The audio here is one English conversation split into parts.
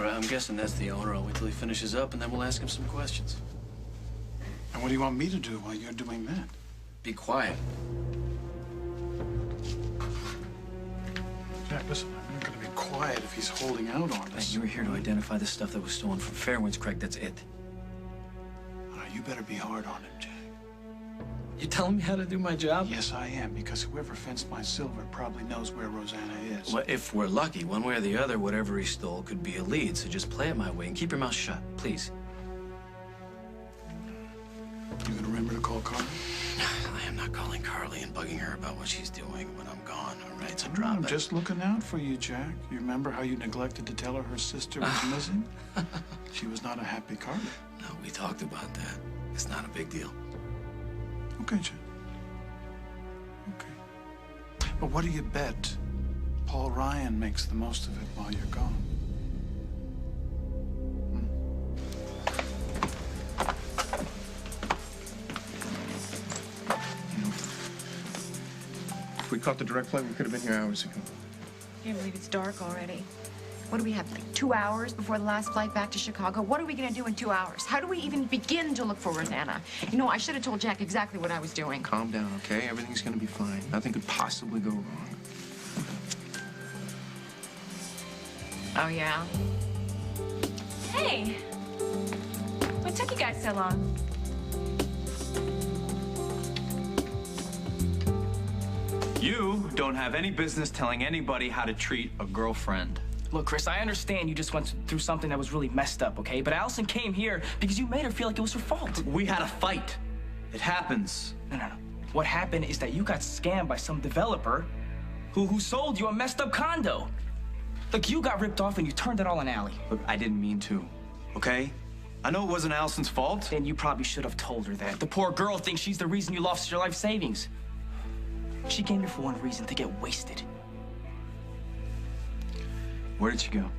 All right, I'm guessing that's the owner. I'll wait till he finishes up, and then we'll ask him some questions. And what do you want me to do while you're doing that? Be quiet. Jack, listen, I'm not going to be quiet if he's holding out on us. You were here to identify the stuff that was stolen from Fairwinds, Craig. That's it. You better be hard on him, Jack. You telling me how to do my job? Yes, I am, because whoever fenced my silver probably knows where Rosanna is. Well, if we're lucky, one way or the other, whatever he stole could be a lead. So just play it my way and keep your mouth shut, please. You gonna remember to call Carly? I am not calling Carly and bugging her about what she's doing when I'm gone, all right? So drop I'm it. just looking out for you, Jack. You remember how you neglected to tell her sister was missing? She was not a happy Carly. No, we talked about that. It's not a big deal. Okay, Jack. Okay. But what do you bet Paul Ryan makes the most of it while you're gone? If we caught the direct flight, we could have been here hours ago. I can't believe it's dark already. What do we have, like 2 hours before the last flight back to Chicago? What are we gonna do in 2 hours? How do we even begin to look for Rosanna? You know, I should have told Jack exactly what I was doing. Calm down, okay? Everything's gonna be fine. Nothing could possibly go wrong. Oh, yeah? Hey! What took you guys so long? You don't have any business telling anybody how to treat a girlfriend. Look, Chris, I understand you just went through something that was really messed up, okay? But Allison came here because you made her feel like it was her fault. We had a fight. It happens. No. What happened is that you got scammed by some developer who sold you a messed up condo. Look, you got ripped off and you turned it all on Allie. Look, I didn't mean to, okay? I know it wasn't Allison's fault. Then you probably should have told her that. The poor girl thinks she's the reason you lost your life savings. She came here for one reason, to get wasted. Where did she go?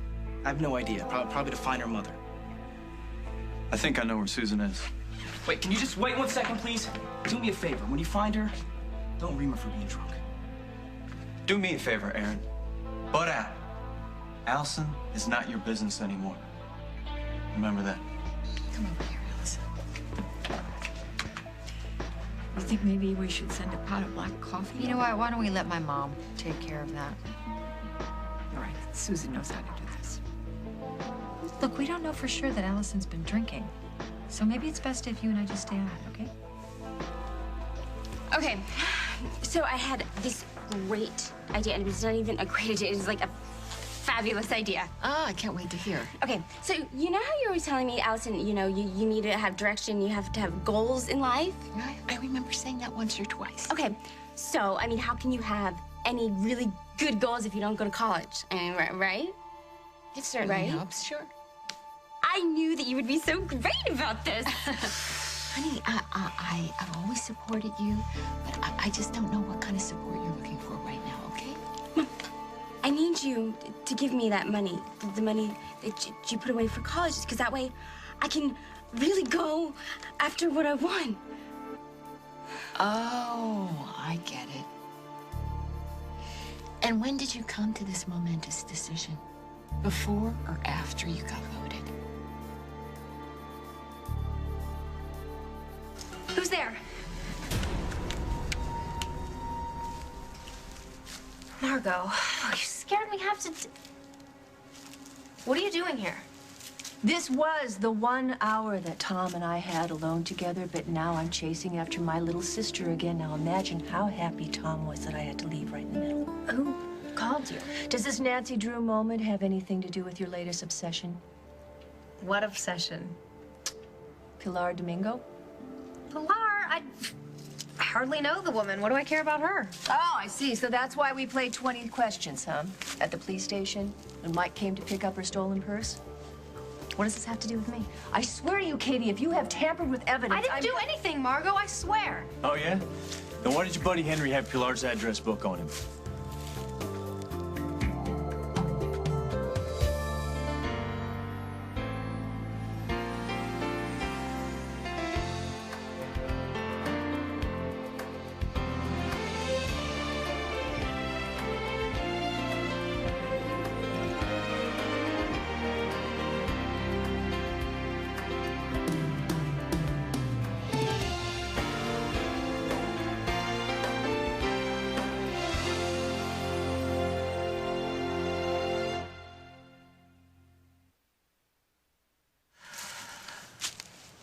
I have no idea. Probably to find her mother. I think I know where Susan is. Wait, can you just wait 1 second, please? Do me a favor. When you find her, don't ream her for being drunk. Do me a favor, Aaron. Butt out. Allison is not your business anymore. Remember that. Come over here, Allison. You think maybe we should send a pot of black coffee? You know what? Why don't we let my mom take care of that? All right, Susan knows how to do this. Look, we don't know for sure that Allison's been drinking. So maybe it's best if you and I just stay out, okay? Okay, so I had this great idea, and it's not even a great idea, it's like a fabulous idea. Ah, I can't wait to hear. Okay, so you know how you're always telling me, Allison, you know, you need to have direction, you have to have goals in life? I remember saying that once or twice. Okay, so, I mean, how can you have any really good goals if you don't go to college? I mean, right? It certainly Right? helps, sure. I knew that you would be so great about this. Honey, I've always supported you, but I just don't know what kind of support you're looking for right now, okay? I need you to give me that money, the money that you put away for college, because that way I can really go after what I want. Oh, I get it. And when did you come to this momentous decision? Before or after you got voted? Who's there? Margot, oh, you scared me half to... What are you doing here? This was the 1 hour that Tom and I had alone together, but now I'm chasing after my little sister again. Now imagine how happy Tom was that I had to leave right in the middle. Who called you? Does this Nancy Drew moment have anything to do with your latest obsession? What obsession? Pilar Domingo? Pilar, I hardly know the woman. What do I care about her? Oh, I see. So that's why we played 20 questions, huh? At the police station, when Mike came to pick up her stolen purse? What does this have to do with me? I swear to you, Katie, if you have tampered with evidence... I didn't do anything, Margot, I swear. Oh, yeah? Then why did your buddy Henry have Pilar's address book on him?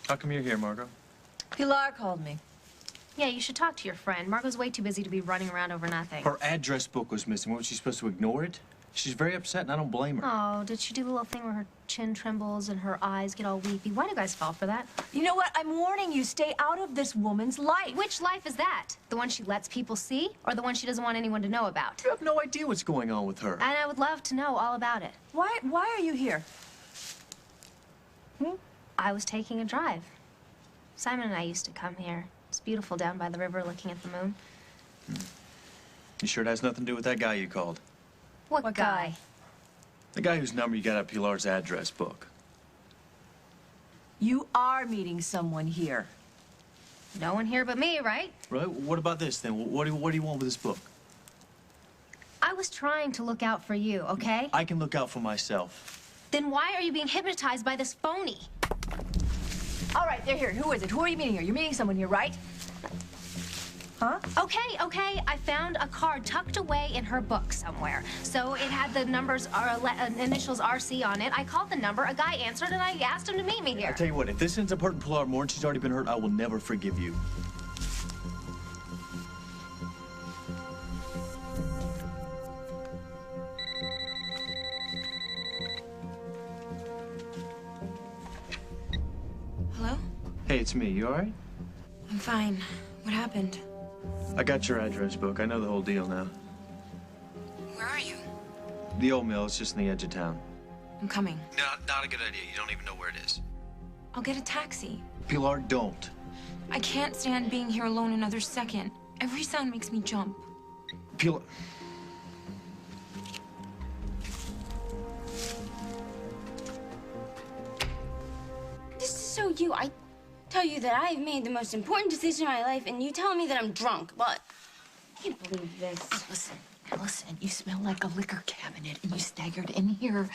How come you're here, Margot? Pilar called me. Yeah, you should talk to your friend. Margot's way too busy to be running around over nothing. Her address book was missing. What, was she supposed to ignore it? She's very upset, and I don't blame her. Oh, did she do the little thing where her chin trembles and her eyes get all weepy? Why do you guys fall for that? You know what? I'm warning you. Stay out of this woman's life. Which life is that? The one she lets people see, or the one she doesn't want anyone to know about? You have no idea what's going on with her. And I would love to know all about it. Why are you here? I was taking a drive. Simon and I used to come here. It's beautiful down by the river looking at the moon. You sure it has nothing to do with that guy you called? What guy? The guy whose number you got out of Pilar's address book. You are meeting someone here. No one here but me, right? Right? What about this, then? What do you want with this book? I was trying to look out for you, okay? I can look out for myself. Then why are you being hypnotized by this phony? All right, they're here. Who is it? Who are you meeting here? You're meeting someone here, right? Huh? Okay. I found a card tucked away in her book somewhere. So it had the numbers, initials RC on it. I called the number, a guy answered, and I asked him to meet me here. I tell you what, if this ends up hurting Pilar more and she's already been hurt, I will never forgive you. Hello? Hey, it's me. You all right? I'm fine. What happened? I got your address book. I know the whole deal now. Where are you? The old mill is just on the edge of town. I'm coming. No, not a good idea. You don't even know where it is. I'll get a taxi. Pilar, don't. I can't stand being here alone another second. Every sound makes me jump. Pilar... This is so you. I tell you that I've made the most important decision in my life, and you tell me that I'm drunk. But I can't believe this. Allison, you smell like a liquor cabinet, and you staggered in here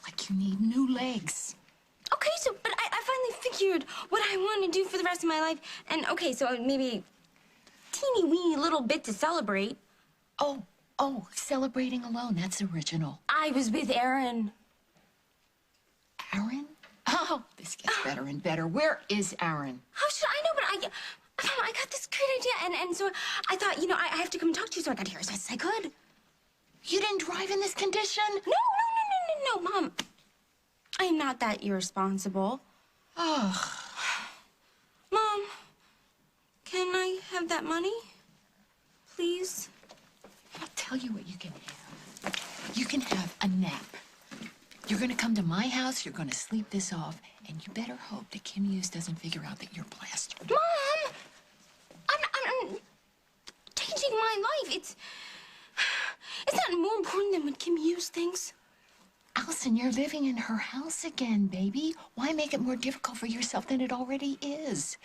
like you need new legs. Okay, but I finally figured what I want to do for the rest of my life. And okay, so maybe teeny weeny little bit to celebrate. Oh, celebrating alone, that's original. I was with Aaron. Aaron? Oh, this gets better and better. Where is Aaron? How should I know? But I got this great idea, and so I thought, I have to come talk to you, so I got here as fast as I could. You didn't drive in this condition? No, Mom. I am not that irresponsible. Oh. Mom, can I have that money? Please? I'll tell you what you can have. You can have a nap. You're gonna come to my house, you're gonna sleep this off, and you better hope that Kim Hughes doesn't figure out that you're plastered. Mom! I'm changing my life. It's not more important than what Kim Hughes thinks. Allison, you're living in her house again, baby. Why make it more difficult for yourself than it already is?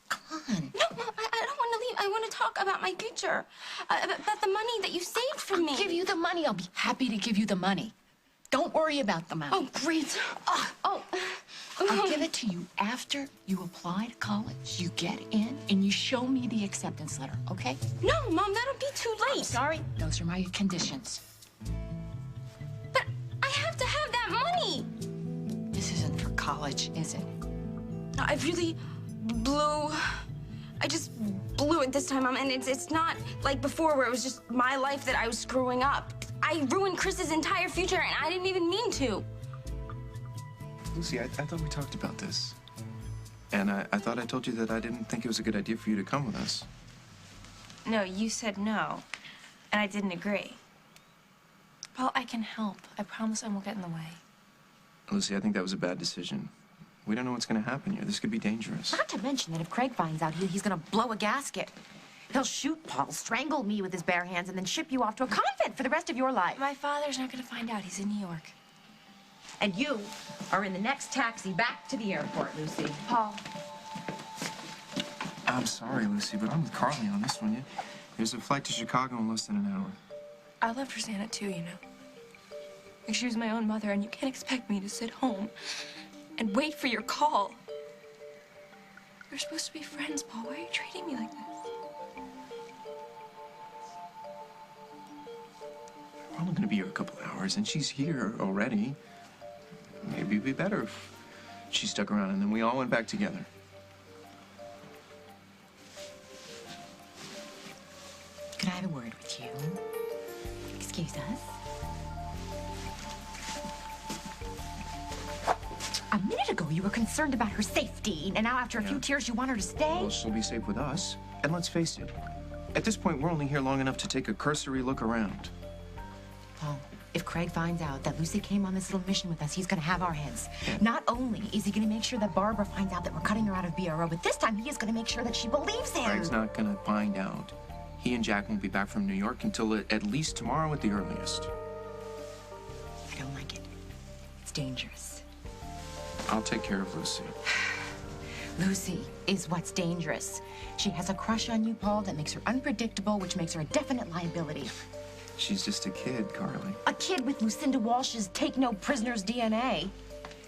Come on. No, Mom, I don't want to leave. I want to talk about my future. About the money that you saved for me. I'll give you the money. I'll be happy to give you the money. Don't worry about the amount. Oh, great. I'll give it to you after you apply to college. You get in and you show me the acceptance letter, okay? No, Mom, that'll be too late. I'm sorry. Those are my conditions. But I have to have that money. This isn't for college, is it? I really I just blew it this time, Mom, and it's not like before where it was just my life that I was screwing up. I ruined Chris's entire future, and I didn't even mean to. Lucy, I thought we talked about this. And I thought I told you that I didn't think it was a good idea for you to come with us. No, you said no, and I didn't agree. Well, I can help. I promise I won't get in the way. Lucy, I think that was a bad decision. We don't know what's going to happen here. This could be dangerous. Not to mention that if Craig finds out, he's gonna blow a gasket. He'll shoot Paul, strangle me with his bare hands, and then ship you off to a convent for the rest of your life. My father's not gonna find out. He's in New York. And you are in the next taxi back to the airport, Lucy. Paul. I'm sorry, Lucy, but I'm with Carly on this one. Yeah? There's a flight to Chicago in less than an hour. I loved Rosanna too, you know. Like she was my own mother, and you can't expect me to sit home and wait for your call. We're supposed to be friends, Paul. Why are you treating me like this? We're only going to be here a couple hours, and she's here already. Maybe it'd be better if She stuck around, and then we all went back together. Could I have a word with you? Excuse us. A minute ago, you were concerned about her safety, and now after a few tears, you want her to stay? Well, she'll be safe with us. And let's face it, at this point, we're only here long enough to take a cursory look around. Paul, if Craig finds out that Lucy came on this little mission with us, he's gonna have our heads. Not only is he gonna make sure that Barbara finds out that we're cutting her out of BRO, but this time he is gonna make sure that she believes him. Craig's not gonna find out. He and Jack won't be back from New York until at least tomorrow at the earliest. I don't like it. It's dangerous. I'll take care of Lucy. Lucy is what's dangerous. She has a crush on you, Paul, that makes her unpredictable, which makes her a definite liability. She's just a kid, Carly. A kid with Lucinda Walsh's take no prisoners DNA.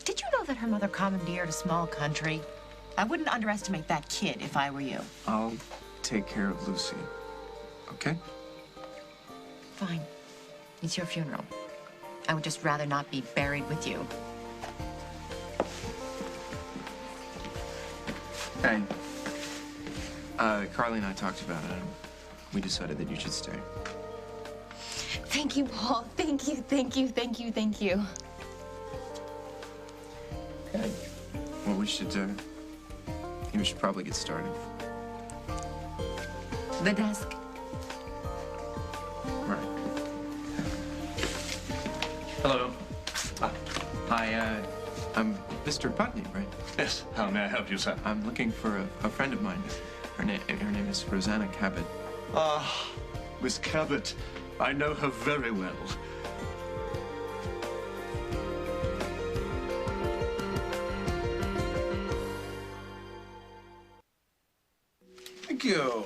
Did you know that her mother commandeered a small country? I wouldn't underestimate that kid if I were you. I'll take care of Lucy. Okay? Fine. It's your funeral. I would just rather not be buried with you. Hey. Carly and I talked about it, and we decided that you should stay. Thank you, Paul. Thank you, thank you, thank you, thank you. Okay. Well, we should probably get started. The desk. Right. Hello. Hi, I'm Mr. Putney, right? Yes. How may I help you, sir? I'm looking for a friend of mine. Her name is Rosanna Cabot. Ah, Miss Cabot. I know her very well. Thank you.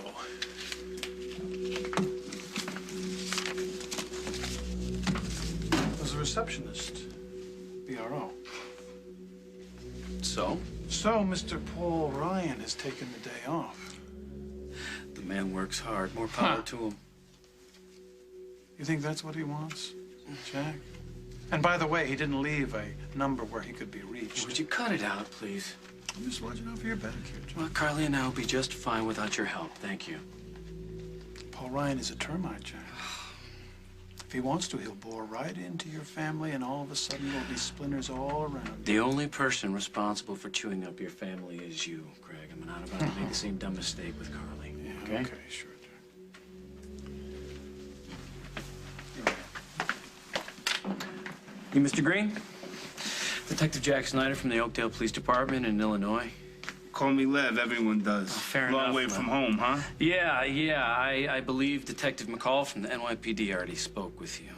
As a receptionist, BRO. So? So, Mr. Paul Ryan has taken the day off. The man works hard. More power to him. You think that's what he wants, Jack? And by the way, he didn't leave a number where he could be reached. Would you cut it out, please? I'm just watching out for your pedicure, Jack. Well, Carly and I will be just fine without your help. Thank you. Paul Ryan is a termite, Jack. If he wants to, he'll bore right into your family, and all of a sudden there'll be splinters all around. The only person responsible for chewing up your family is you, Craig. I'm not about to make the same dumb mistake with Carly. Yeah, okay, sure, Jack. You, Mr. Green? Detective Jack Snyder from the Oakdale Police Department in Illinois. Call me Lev, everyone does. Fair enough. Long way from home, huh? Yeah. I believe Detective McCall from the NYPD already spoke with you.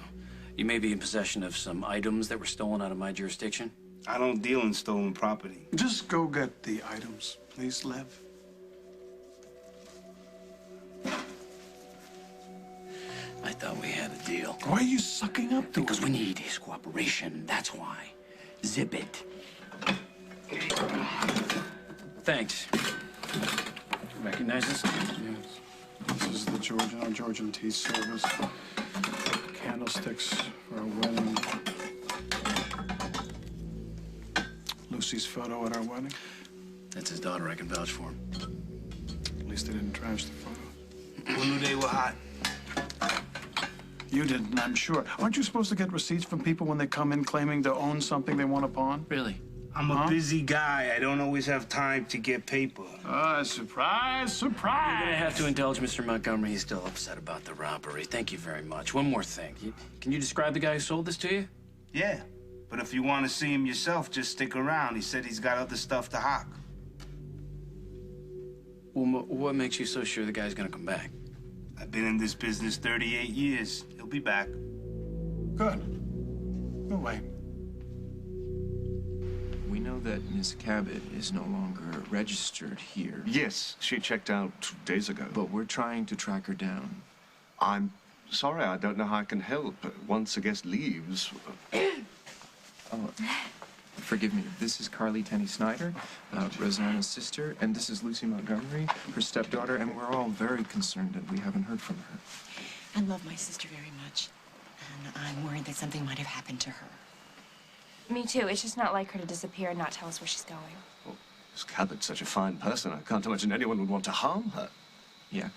You may be in possession of some items that were stolen out of my jurisdiction. I don't deal in stolen property. Just go get the items, please, Lev. I thought we had a deal. Why are you sucking up to Because we need his cooperation, that's why. Zip it. Thanks. Recognize this? Yes. This is the Georgian tea service. Candlesticks for a wedding. Lucy's photo at our wedding. That's his daughter. I can vouch for him. At least they didn't trash the photos. Who knew they were hot? You didn't, I'm sure. Aren't you supposed to get receipts from people when they come in claiming to own something they want to pawn? Really? I'm a busy guy. I don't always have time to get paper. Surprise, surprise! You're gonna have to indulge Mr. Montgomery. He's still upset about the robbery. Thank you very much. One more thing. Can you describe the guy who sold this to you? Yeah, but if you want to see him yourself, just stick around. He said he's got other stuff to hawk. Well, what makes you so sure the guy's gonna come back? I've been in this business 38 years. He'll be back. Good. Go away. We know that Miss Cabot is no longer registered here. Yes, she checked out 2 days ago. But we're trying to track her down. I'm sorry, I don't know how I can help. Once a guest leaves... Oh, forgive me. This is Carly Tenny Snyder, Rosanna's sister, and this is Lucy Montgomery, her stepdaughter, and we're all very concerned that we haven't heard from her. I love my sister very much, and I'm worried that something might have happened to her. Me too. It's just not like her to disappear and not tell us where she's going. Well, Miss Cabot's such a fine person. I can't imagine anyone would want to harm her. Yeah.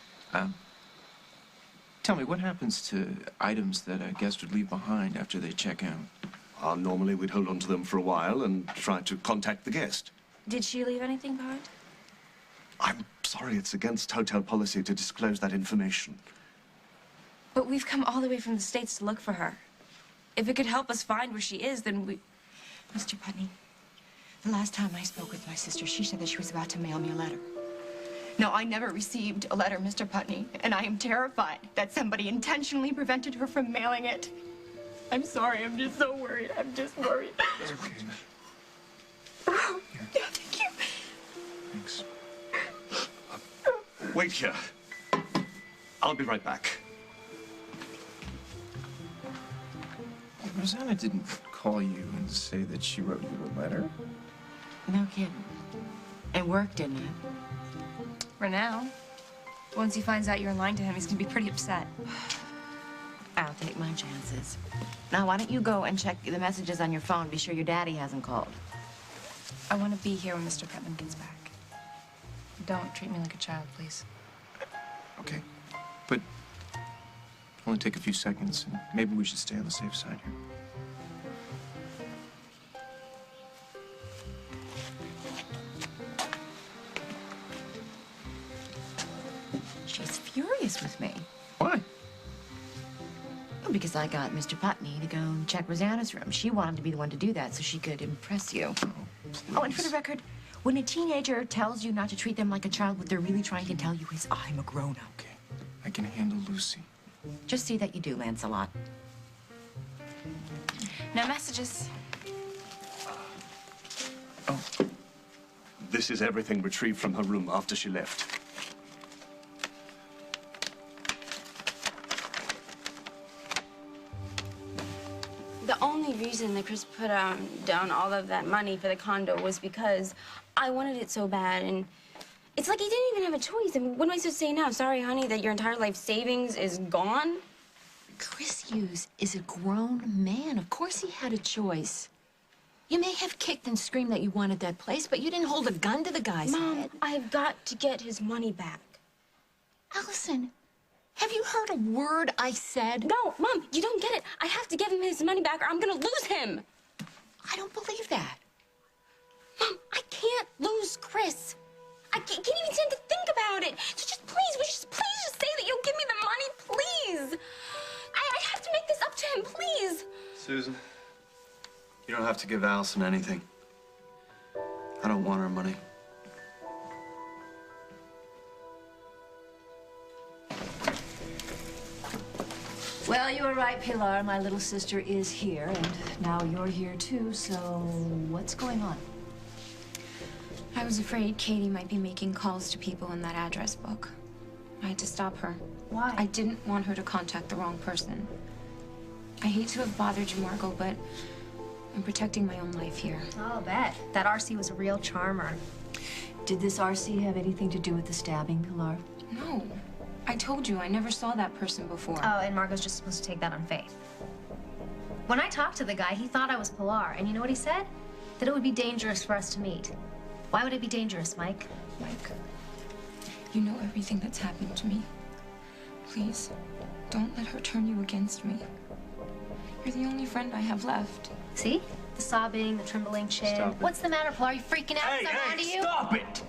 Tell me, what happens to items that a guest would leave behind after they check out? Normally we'd hold on to them for a while and try to contact the guest. Did she leave anything behind? I'm sorry, it's against hotel policy to disclose that information. But we've come all the way from the States to look for her. If it could help us find where she is, then we... Mr. Putney, the last time I spoke with my sister, she said that she was about to mail me a letter. No, I never received a letter, Mr. Putney, and I am terrified that somebody intentionally prevented her from mailing it. I'm sorry, I'm just so worried. I'm just worried. It's okay. Oh, yeah, thank you. Thanks. Wait here. I'll be right back. Rosanna didn't call you and say that she wrote you a letter? No kidding. It worked, didn't it? For now. Once he finds out you're lying to him, he's gonna be pretty upset. I'll take my chances. Now, why don't you go and check the messages on your phone? Be sure your daddy hasn't called. I want to be here when Mr. Putnam gets back. Don't treat me like a child, please. Okay. But only take a few seconds, and maybe we should stay on the safe side here. She's furious with me. Why? Well, because I got Mr. Putney to go and check Rosanna's room. She wanted to be the one to do that so she could impress you. Oh, and for the record, when a teenager tells you not to treat them like a child, what they're really trying to tell you is, I'm a grown-up. Okay. I can handle Lucy. Just see that you do, Lancelot. No messages. Oh. This is everything retrieved from her room after she left. The only reason that Chris put down all of that money for the condo was because I wanted it so bad, and it's like he didn't even have a choice. I mean, what am I supposed to say now? Sorry, honey, that your entire life savings is gone? Chris Hughes is a grown man. Of course he had a choice. You may have kicked and screamed that you wanted that place, but you didn't hold a gun to the guy's Mom, head. I've got to get his money back. Allison, have you heard a word I said? No, Mom, you don't get it. I have to give him his money back or I'm gonna lose him. I don't believe that. Mom, I can't lose Chris. I can't even stand to think about it. So just please, please just say that you'll give me the money, please. I have to make this up to him, please. Susan, you don't have to give Allison anything. I don't want her money. Well, you were right, Pilar. My little sister is here, and now you're here too, so what's going on? I was afraid Katie might be making calls to people in that address book. I had to stop her. Why? I didn't want her to contact the wrong person. I hate to have bothered you, Margot, but I'm protecting my own life here. I'll bet. That RC was a real charmer. Did this RC have anything to do with the stabbing, Pilar? No. I told you, I never saw that person before. Oh, and Margot's just supposed to take that on faith. When I talked to the guy, he thought I was Pilar, and you know what he said? That it would be dangerous for us to meet. Why would it be dangerous, Mike? Mike, you know everything that's happened to me. Please, don't let her turn you against me. You're the only friend I have left. See? The sobbing, the trembling chin. Stop it. What's the matter, Pilar? Are you freaking out? Is that on to you? Stop it!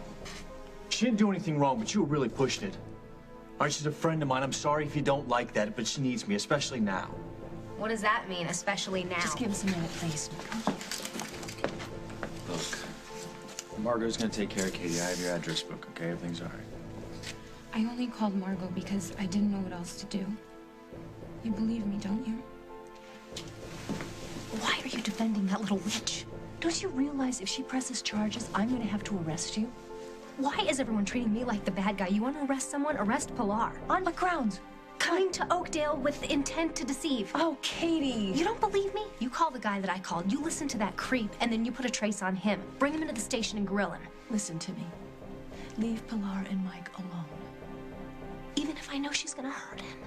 She didn't do anything wrong, but you were really pushing it. All right, she's a friend of mine. I'm sorry if you don't like that, but she needs me, especially now. What does that mean, especially now? Just give us a minute, please. Look, Margot's gonna take care of Katie. I have your address book, okay? Everything's all right. I only called Margot because I didn't know what else to do. You believe me, don't you? Why are you defending that little witch? Don't you realize if she presses charges, I'm going to have to arrest you? Why is everyone treating me like the bad guy? You want to arrest someone? Arrest Pilar. On what grounds? Coming to Oakdale with the intent to deceive. Oh, Katie. You don't believe me? You call the guy that I called, you listen to that creep, and then you put a trace on him. Bring him into the station and grill him. Listen to me. Leave Pilar and Mike alone. Even if I know she's gonna hurt him.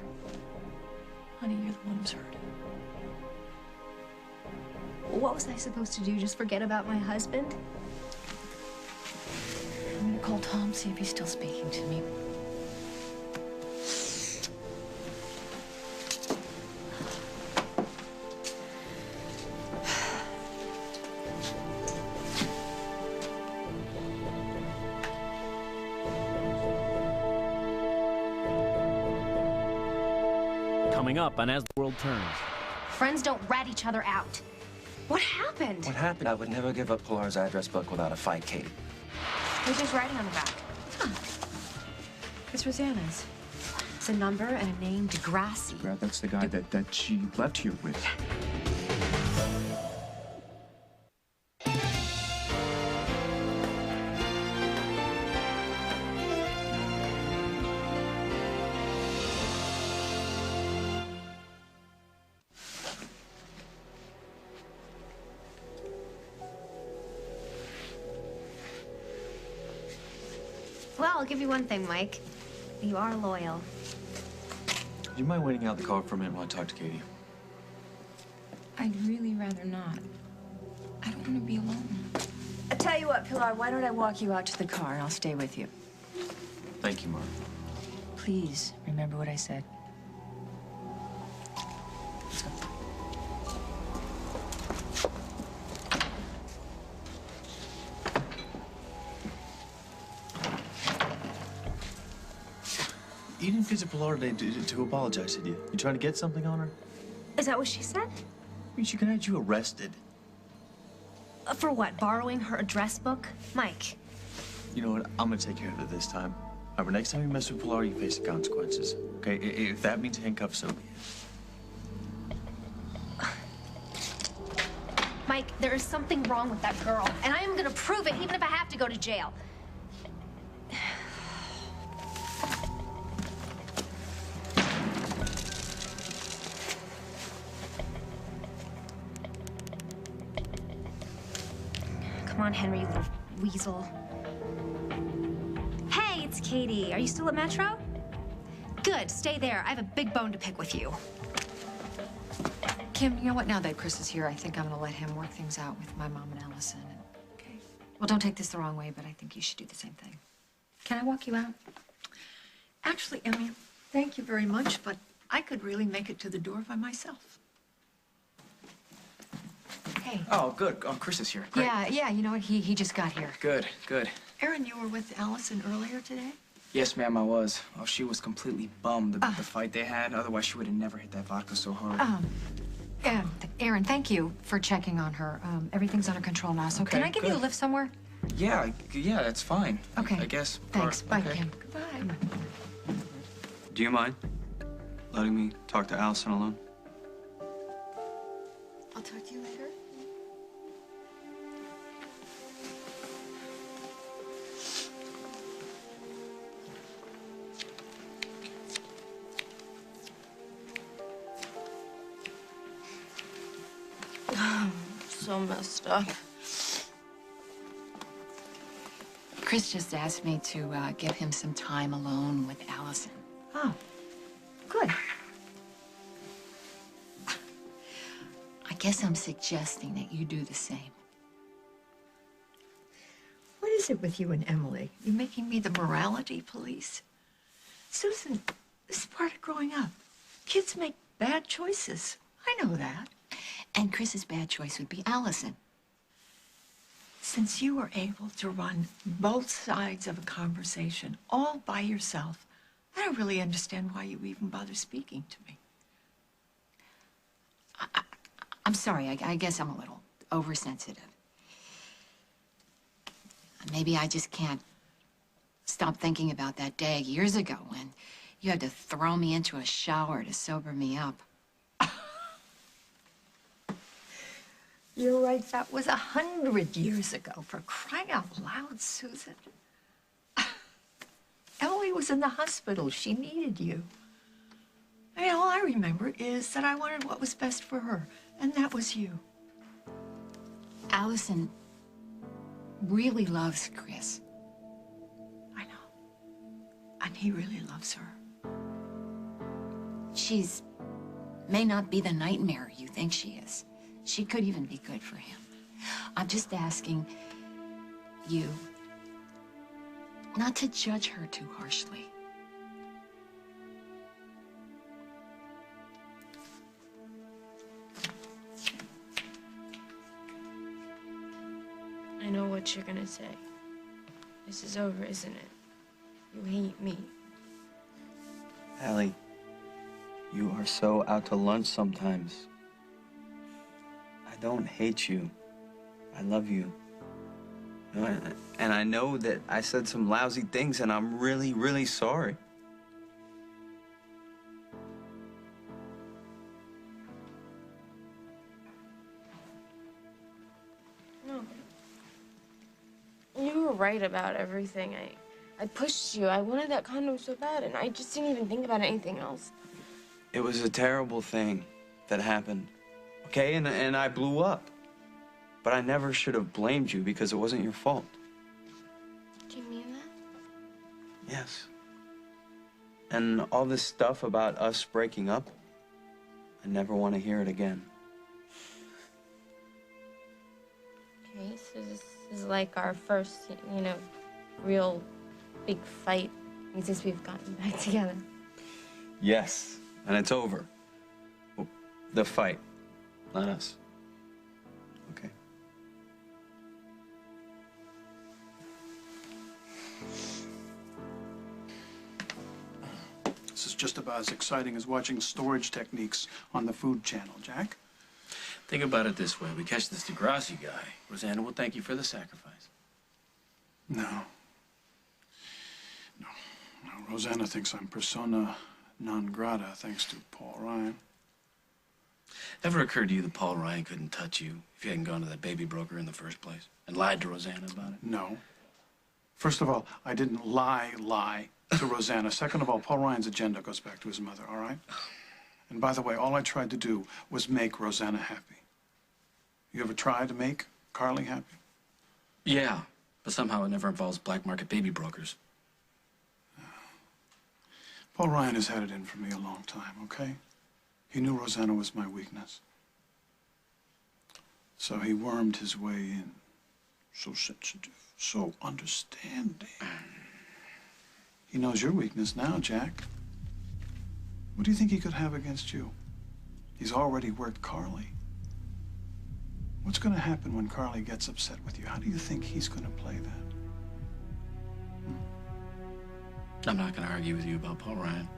Honey, you're the one who's hurt. What was I supposed to do? Just forget about my husband? I'm gonna call Tom, see if he's still speaking to me. Coming up on As the World Turns. Friends don't rat each other out. What happened? What happened? I would never give up Pilar's address book without a fight, Katie. Who's just writing on the back? It's Rosanna's. It's a number and a name, Degrassi. Yeah, that's the guy that she left here with. Well, I'll give you one thing, Mike. You are loyal. Do you mind waiting out the car for a minute while I talk to Katie? I'd really rather not. I don't want to be alone. I tell you what, Pilar, why don't I walk you out to the car and I'll stay with you? Thank you, Mark. Please, remember what I said. You didn't visit Pilar today to apologize, did you? You trying to get something on her? Is that what she said? I mean, she could have had you arrested. For what? Borrowing her address book? Mike. You know what? I'm gonna take care of it this time. However, next time you mess with Pilar, you face the consequences. Okay? If that means handcuffs, so be it. Mike, there is something wrong with that girl, and I am gonna prove it even if I have to go to jail. Come on, Henry, you little weasel. Hey, it's Katie. Are you still at Metro? Good, stay there. I have a big bone to pick with you. Kim, you know what? Now that Chris is here, I think I'm gonna let him work things out with my mom and Allison. Okay. Well, don't take this the wrong way, but I think you should do the same thing. Can I walk you out? Actually, Emmy, thank you very much, but I could really make it to the door by myself. Hey. Oh, good. Oh, Chris is here. Great. Yeah, you know what? He just got here. Good, good. Aaron, you were with Allison earlier today? Yes, ma'am, I was. Oh, she was completely bummed about the fight they had. Otherwise, she would have never hit that vodka so hard. Aaron, thank you for checking on her. Everything's under control now, so Okay, can I give you a good. lift somewhere? Yeah, that's fine. Okay. I guess. Thanks. Bye, Okay. Kim. Goodbye. Do you mind letting me talk to Allison alone? I'll talk to you later. So messed up. Chris just asked me to give him some time alone with Allison. Oh, good. I guess I'm suggesting that you do the same. What is it with you and Emily? You making me the morality police? Susan, this is part of growing up. Kids make bad choices. I know that. And Chris's bad choice would be Allison. Since you were able to run both sides of a conversation all by yourself, I don't really understand why you even bother speaking to me. I'm sorry, I guess I'm a little oversensitive. Maybe I just can't stop thinking about that day years ago when you had to throw me into a shower to sober me up. You're right, that was 100 years ago, for crying out loud, Susan. Emily was in the hospital. She needed you. I mean, all I remember is that I wanted what was best for her, and that was you. Allison really loves Chris. I know. And he really loves her. She's may not be the nightmare you think she is. She could even be good for him. I'm just asking you not to judge her too harshly. I know what you're gonna say. This is over, isn't it? You hate me. Allie, you are so out to lunch sometimes. I don't hate you. I love you. And I know that I said some lousy things, and I'm really, really sorry. No. You were right about everything. I pushed you. I wanted that condo so bad, and I just didn't even think about anything else. It was a terrible thing that happened, okay? And I blew up. But I never should have blamed you because it wasn't your fault. Do you mean that? Yes. And all this stuff about us breaking up, I never want to hear it again. Okay, so this is like our first, real big fight since we've gotten back together. Yes, and it's over. Well, the fight, not us. Okay? This is just about as exciting as watching storage techniques on the Food Channel, Jack. Think about it this way. We catch this Degrassi guy. Rosanna will thank you for the sacrifice. No. Rosanna thinks I'm persona non grata thanks to Paul Ryan. Ever occurred to you that Paul Ryan couldn't touch you if you hadn't gone to that baby broker in the first place and lied to Rosanna about it? No. First of all, I didn't lie to Rosanna. Second of all, Paul Ryan's agenda goes back to his mother, all right? And by the way, all I tried to do was make Rosanna happy. You ever tried to make Carly happy? Yeah, but somehow it never involves black market baby brokers. Paul Ryan has had it in for me a long time, okay? He knew Rosanna was my weakness. So he wormed his way in. So sensitive, so understanding. He knows your weakness now, Jack. What do you think he could have against you? He's already worked Carly. What's going to happen when Carly gets upset with you? How do you think he's going to play that? I'm not going to argue with you about Paul Ryan.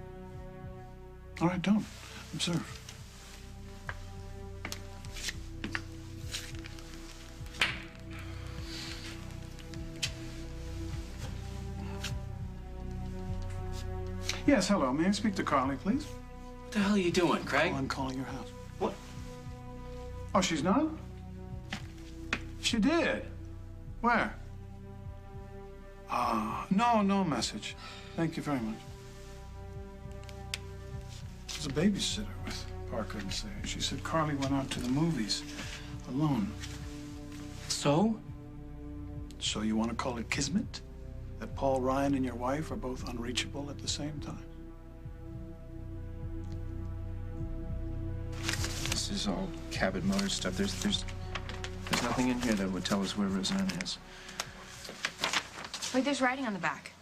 All right, don't. Observe. Yes, hello. May I speak to Carly, please? What the hell are you doing, Craig? Oh, I'm calling your house. What? Oh, she's not? She did. Where? No message. Thank you very much. There's a babysitter with Parker and Say. She said Carly went out to the movies alone. So? So you want to call it kismet? That Paul Ryan and your wife are both unreachable at the same time? This is all Cabot Motors stuff. There's nothing in here that would tell us where Rosanna is. Wait, there's writing on the back.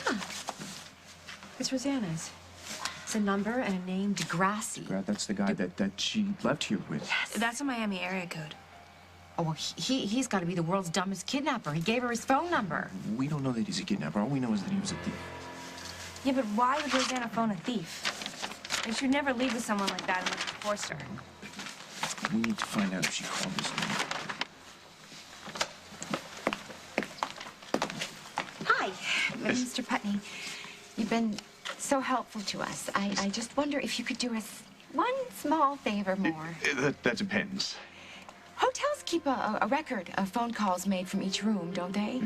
Huh. It's Rosanna's. It's a number and a name, Degrassi. That's the guy that she left here with. Yes. That's a Miami area code. Oh, well, he's got to be the world's dumbest kidnapper. He gave her his phone number. We don't know that he's a kidnapper. All we know is that he was a thief. Yeah, but why would Rosanna phone a thief? And she'd never leave with someone like that unless you forced her. We need to find out if she called this number. Hi, Mr. Putney. You've been so helpful to us. I just wonder if you could do us one small favor more. That depends. Hotels keep a record of phone calls made from each room, don't they?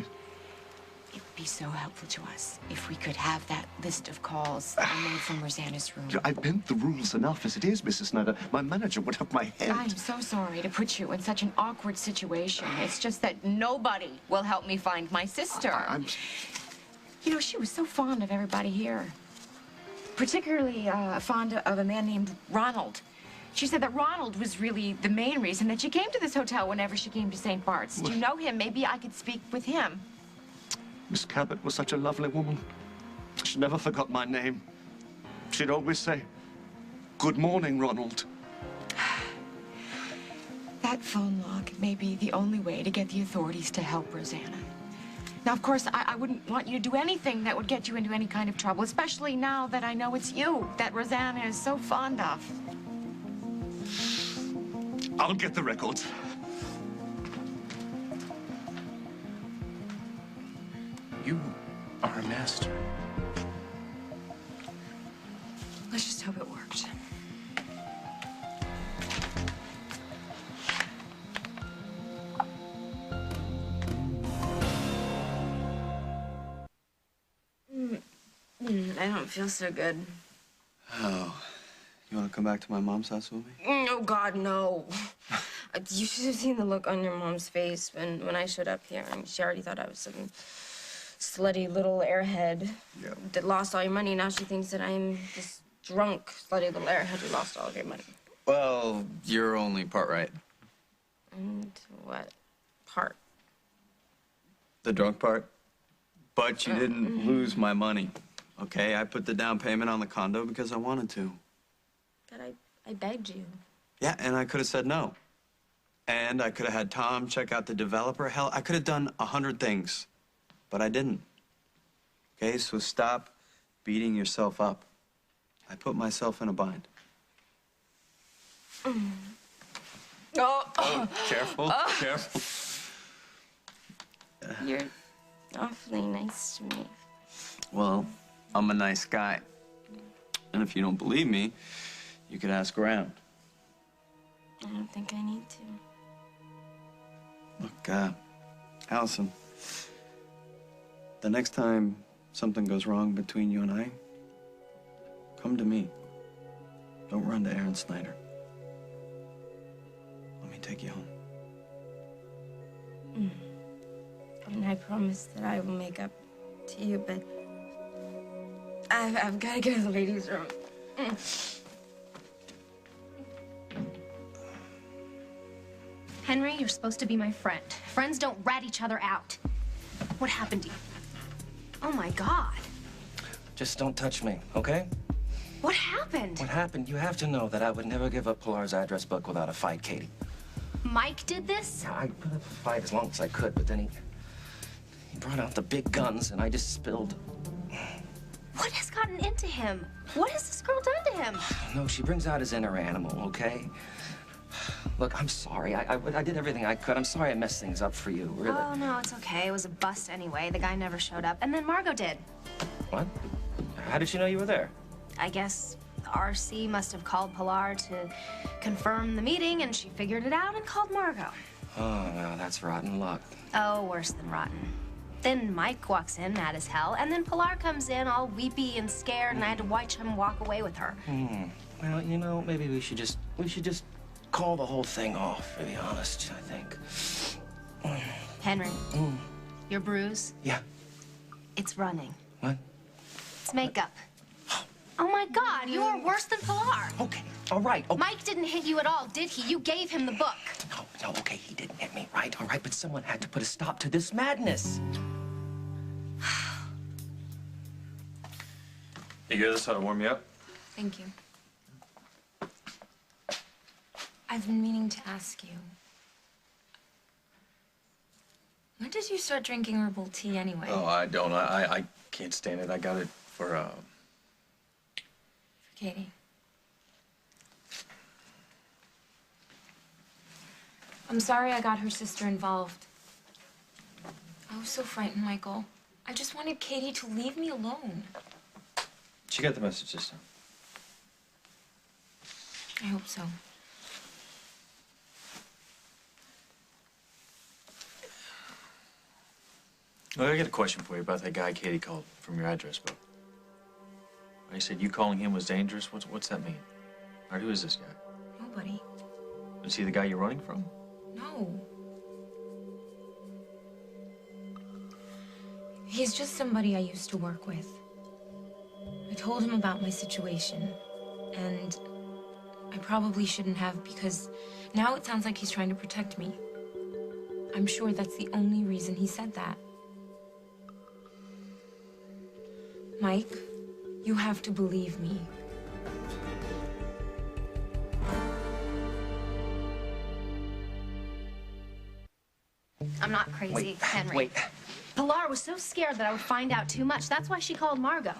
It would be so helpful to us if we could have that list of calls made from Rosanna's room. I've bent the rules enough as it is, Mrs. Snyder. My manager would have my head. I'm so sorry to put you in such an awkward situation. It's just that nobody will help me find my sister. You know, she was so fond of everybody here. Particularly fond of a man named Ronald. She said that Ronald was really the main reason that she came to this hotel whenever she came to St. Bart's. Do you know him? Maybe I could speak with him. Miss Cabot was such a lovely woman. She never forgot my name. She'd always say, "Good morning, Ronald." That phone log may be the only way to get the authorities to help Rosanna. Now, of course, I wouldn't want you to do anything that would get you into any kind of trouble, especially now that I know it's you that Rosanna is so fond of. I'll get the records. You are a master. Let's just hope it worked. I don't feel so good. Oh, you want to come back to my mom's house with me? Oh, God, no. You should have seen the look on your mom's face when I showed up here. I mean, she already thought I was some slutty little airhead that lost all your money. Now she thinks that I'm this drunk, slutty little airhead who lost all of your money. Well, you're only part right. And what part? The drunk part. But you didn't lose my money, okay? I put the down payment on the condo because I wanted to. But I begged you. Yeah, and I could have said no. And I could have had Tom check out the developer. Hell, I could have done 100 things, but I didn't. Okay, so stop beating yourself up. I put myself in a bind. Oh, careful, careful. You're awfully nice to me. Well, I'm a nice guy. And if you don't believe me, you could ask around. I don't think I need to. Look, Allison, the next time something goes wrong between you and I, come to me. Don't run to Aaron Snyder. Let me take you home. And I promise that I will make up to you, but I've got to go to the ladies' room. Henry, you're supposed to be my friend. Friends don't rat each other out. What happened to you? Oh, my God. Just don't touch me, okay? What happened? What happened? You have to know that I would never give up Pilar's address book without a fight, Katie. Mike did this? Yeah, I put up a fight as long as I could, but then he brought out the big guns, and I just spilled. What has gotten into him? What has this girl done to him? No, she brings out his inner animal, okay? Look, I'm sorry. I did everything I could. I'm sorry I messed things up for you, really. Oh, no, it's okay. It was a bust anyway. The guy never showed up. And then Margot did. What? How did she know you were there? I guess the RC must have called Pilar to confirm the meeting, and she figured it out and called Margot. Oh, no, that's rotten luck. Oh, worse than rotten. Then Mike walks in, mad as hell, and then Pilar comes in all weepy and scared, and I had to watch him walk away with her. Well, you know, maybe we should just call the whole thing off, to be honest, I think. Henry, your bruise? Yeah. It's running. What? It's makeup. Oh, my God, you are worse than Pilar. Okay, all right. Okay. Mike didn't hit you at all, did he? You gave him the book. No, okay, he didn't hit me, right? All right, but someone had to put a stop to this madness. You good? This how to warm you up? Thank you. I've been meaning to ask you. When did you start drinking herbal tea anyway? Oh, I don't. I can't stand it. I got it for Katie. I'm sorry I got her sister involved. I was so frightened, Michael. I just wanted Katie to leave me alone. She got the message this time. I hope so. Well, I got a question for you about that guy Katie called from your address book. You said you calling him was dangerous. What's that mean? All right, who is this guy? Nobody. Is he the guy you're running from? No. He's just somebody I used to work with. I told him about my situation, and I probably shouldn't have, because now it sounds like he's trying to protect me. I'm sure that's the only reason he said that. Mike, you have to believe me. I'm not crazy, Wait, Henry. wait. Pilar was so scared that I would find out too much. That's why she called Margot.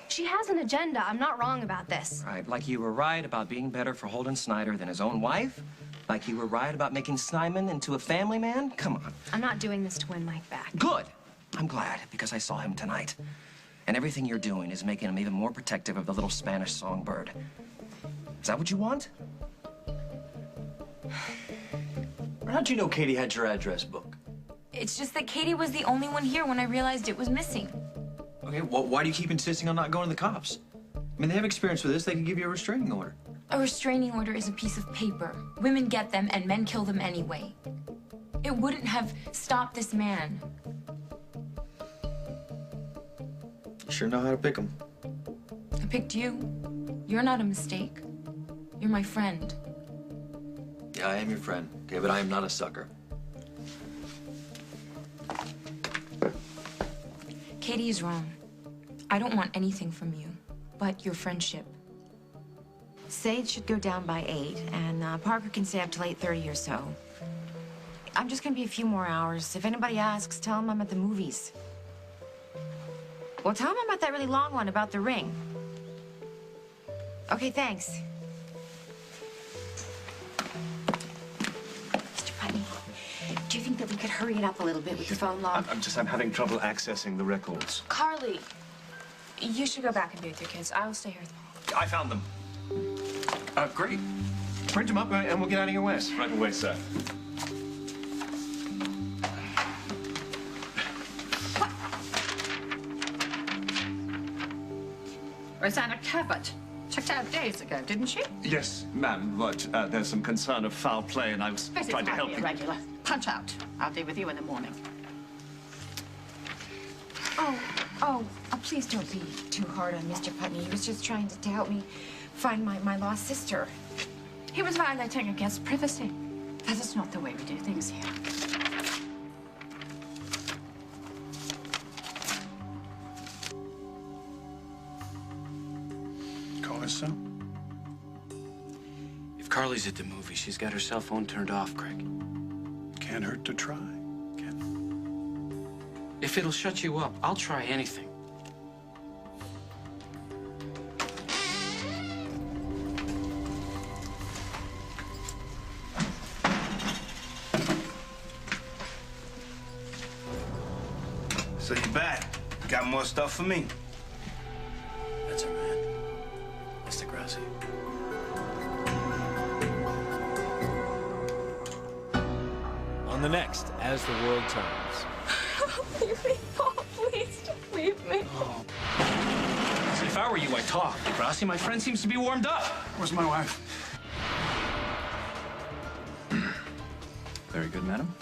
She has an agenda. I'm not wrong about this. Right, like you were right about being better for Holden Snyder than his own wife? Like you were right about making Simon into a family man? Come on. I'm not doing this to win Mike back. Good. I'm glad, because I saw him tonight. And everything you're doing is making him even more protective of the little Spanish songbird. Is that what you want? How'd you know Katie had your address book? It's just that Katie was the only one here when I realized it was missing. Okay, well, why do you keep insisting on not going to the cops? I mean, they have experience with this. They can give you a restraining order. A restraining order is a piece of paper. Women get them and men kill them anyway. It wouldn't have stopped this man. You sure know how to pick them. I picked you. You're not a mistake. You're my friend. Yeah, I am your friend, okay, but I am not a sucker. Katie is wrong. I don't want anything from you, but your friendship. Sage should go down by 8, and Parker can stay up till 8:30 or so. I'm just gonna be a few more hours. If anybody asks, tell them I'm at the movies. Well, tell them I'm at that really long one about the ring. Okay, thanks. Mr. Putney, do you think that we could hurry it up a little bit with the phone log? I'm having trouble accessing the records. Carly, you should go back and be with your kids. I will stay here with Paul. I found them. Great. Print them up and we'll get out of your way. Right away, sir. Rosanna Cabot checked out days ago, didn't she? Yes, ma'am, but there's some concern of foul play and I was trying to help you. Irregular. Punch out. I'll deal with you in the morning. Oh, please don't be too hard on Mr. Putney. He was just trying to help me find my lost sister. He was violating against privacy. That is not the way we do things here. Call her so? If Carly's at the movie, she's got her cell phone turned off, Craig. Can't hurt to try. If it'll shut you up, I'll try anything. So you back? Got more stuff for me? That's our man, Mr. Grassi. On the next, As the World Turns. Leave me, Paul. Please don't leave me. See, if I were you, I'd talk. Grassi, my friend seems to be warmed up. Where's my wife? Very good, madam.